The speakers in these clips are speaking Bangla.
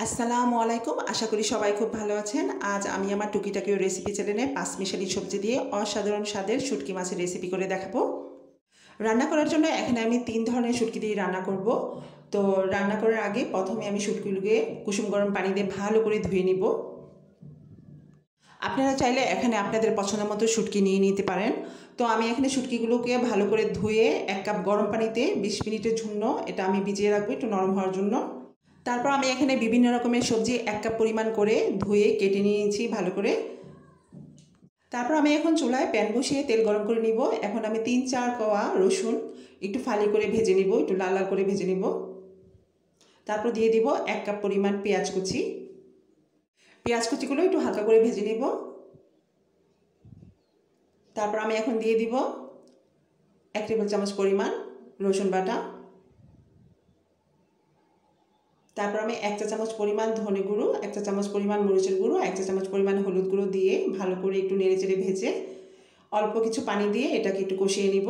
আসসালামু আলাইকুম। আশা করি সবাই খুব ভালো আছেন। আজ আমি আমার টুকিটাকি রেসিপি চ্যানেলে পাঁচমিশালি সবজি দিয়ে অসাধারণ স্বাদের শুটকি মাছের রেসিপি করে দেখাবো। রান্না করার জন্য এখানে আমি 3 ধরনের শুটকি দিয়ে রান্না করব। তো রান্না করার আগে প্রথমে আমি শুটকিগুলোকে কুসুম গরম পানি দিয়ে ভালো করে ধুয়ে নিব। আপনারা চাইলে এখানে আপনাদের পছন্দ মতো শুটকি নিয়ে নিতে পারেন। তো আমি এখানে শুটকিগুলোকে ভালো করে ধুয়ে 1 কাপ গরম পানিতে 20 মিনিটের জন্য এটা আমি ভিজিয়ে রাখবো একটু নরম হওয়ার জন্য। তারপর আমি এখানে বিভিন্ন রকমের সবজি 1 কাপ পরিমাণ করে ধুয়ে কেটে নিয়েছি ভালো করে। তারপর আমি এখন চুলায় প্যান বসিয়ে তেল গরম করে নিব। এখন আমি 3-4 কোয়া রসুন একটু ফালি করে ভেজে নিব, একটু লাল লাল করে ভেজে নিব। তারপর দিয়ে দিব 1 কাপ পরিমাণ পেঁয়াজ কুচি। পেঁয়াজ কুচিগুলো একটু হালকা করে ভেজে নিব। তারপর আমি এখন দিয়ে দিব 1 টেবিল চামচ পরিমাণ রসুন বাটা। তারপর আমি 1 চা চামচ পরিমাণ ধনে গুঁড়ো, 1 চা চামচ পরিমাণ মরিচের গুঁড়ো, 1 চা চামচ পরিমাণ হলুদ গুঁড়ো দিয়ে ভালো করে একটু নেড়েচেড়ে ভেজে অল্প কিছু পানি দিয়ে এটাকে একটু কষিয়ে নিব।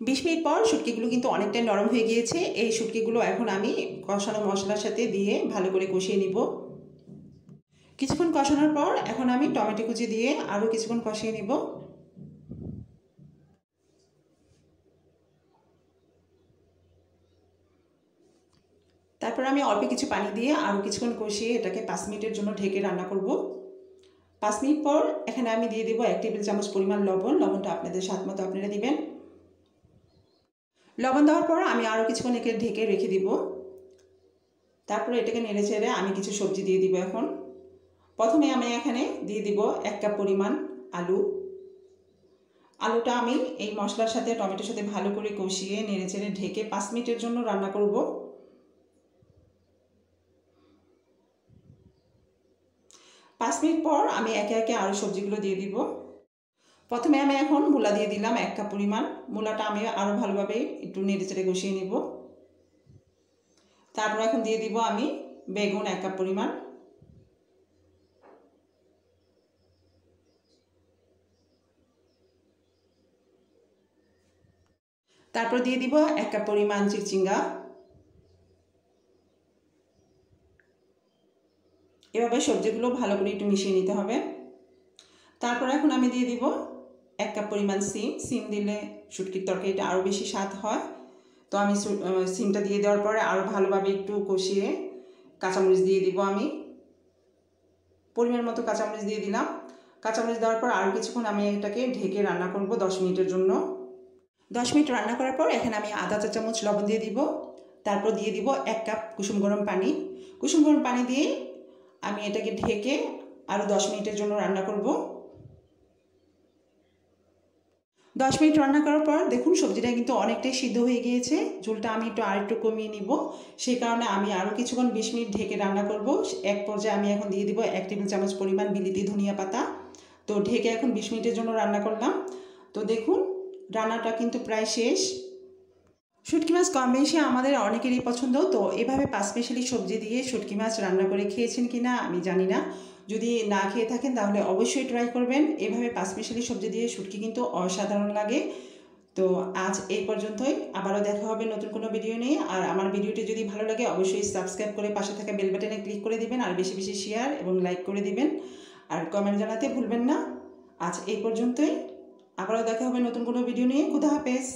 20 মিনিট পর শুটকিগুলো কিন্তু অনেকটাই নরম হয়ে গিয়েছে। এই শুটকিগুলো এখন আমি কষানো মশলার সাথে দিয়ে ভালো করে কষিয়ে নিব। কিছুক্ষণ কষানোর পর এখন আমি টমেটো কুচি দিয়ে আরও কিছুক্ষণ কষিয়ে নিব। তারপর আমি অল্প কিছু পানি দিয়ে আরও কিছুক্ষণ কষিয়ে এটাকে 5 মিনিটের জন্য ঢেকে রান্না করব। 5 মিনিট পর এখানে আমি দিয়ে দেব 1 টেবিল চামচ পরিমাণ লবণ। লবণটা আপনাদের স্বাদ মতো আপনারা দিবেন। লবণ দেওয়ার পর আমি আরও কিছুক্ষণ একে ঢেকে রেখে দিব। তারপরে এটাকে নেড়ে চেড়ে আমি কিছু সবজি দিয়ে দিব। এখন প্রথমে আমি এখানে দিয়ে দিব 1 কাপ পরিমাণ আলু। আলুটা আমি এই মশলার সাথে টমেটোর সাথে ভালো করে কষিয়ে নেড়ে চেড়ে ঢেকে 5 মিনিটের জন্য রান্না করব। 5 মিনিট পর আমি একে একে আরও সবজিগুলো দিয়ে দিব। প্রথমে আমি এখন মূলা দিয়ে দিলাম 1 কাপ পরিমাণ। মূলাটা আমি আরও ভালোভাবে একটু নেড়ে চেড়ে কষিয়ে নেব। তারপর এখন দিয়ে দিব আমি বেগুন 1 কাপ পরিমাণ। তারপর দিয়ে দিব 1 কাপ পরিমাণ চিচিঙ্গা। এভাবে সবজিগুলো ভালো করে একটু মিশিয়ে নিতে হবে। তারপর এখন আমি দিয়ে দিব 1 কাপ পরিমাণ সিম। সিম দিলে শুটকির তরকারিটা আরও বেশি স্বাদ হয়। তো আমি সিমটা দিয়ে দেওয়ার পরে আরও ভালোভাবে একটু কষিয়ে কাঁচামরিচ দিয়ে দিব। আমি পরিমাণ মতো কাঁচামরিচ দিয়ে দিলাম। কাঁচামরিচ দেওয়ার পর আরও কিছুক্ষণ আমি এটাকে ঢেকে রান্না করব 10 মিনিটের জন্য। 10 মিনিট রান্না করার পর এখানে আমি আধা চা চামচ লবণ দিয়ে দিব। তারপর দিয়ে দিব 1 কাপ কুসুম গরম পানি। কুসুম গরম পানি দিয়ে আমি এটাকে ঢেকে আরও 10 মিনিটের জন্য রান্না করব। 10 মিনিট রান্না করার পর দেখুন সবজিটা কিন্তু অনেকটাই সিদ্ধ হয়ে গিয়েছে। ঝোলটা আমি আরেকটু কমিয়ে নিব। সেই কারণে আমি আরও কিছুক্ষণ 20 মিনিট ঢেকে রান্না করব। এক পর্যায়ে আমি এখন দিয়ে দিব 1 টেবিল চামচ পরিমাণ বিলিতি ধনিয়া পাতা। তো ঢেকে এখন 20 মিনিটের জন্য রান্না করলাম। তো দেখুন রান্নাটা কিন্তু প্রায় শেষ। শুটকি মাছ কম বেশি আমাদের অনেকেরই পছন্দ। তো এভাবে পাঁচমিশালি সবজি দিয়ে শুটকি মাছ রান্না করে খেয়েছেন কি না আমি জানি না। যদি না খেয়ে থাকেন তাহলে অবশ্যই ট্রাই করবেন। এভাবে পাঁচমিশালি সবজি দিয়ে শুটকি কিন্তু অসাধারণ লাগে। তো আজ এই পর্যন্তই। আবারও দেখা হবে নতুন কোনো ভিডিও নিয়ে। আর আমার ভিডিওটি যদি ভালো লাগে অবশ্যই সাবস্ক্রাইব করে পাশে থাকা বেল বাটনে ক্লিক করে দিবেন। আর বেশি বেশি শেয়ার এবং লাইক করে দিবেন। আর কমেন্ট জানাতে ভুলবেন না। আজ এই পর্যন্তই। আবারও দেখা হবে নতুন কোনো ভিডিও নিয়ে। খুদা হাফেজ।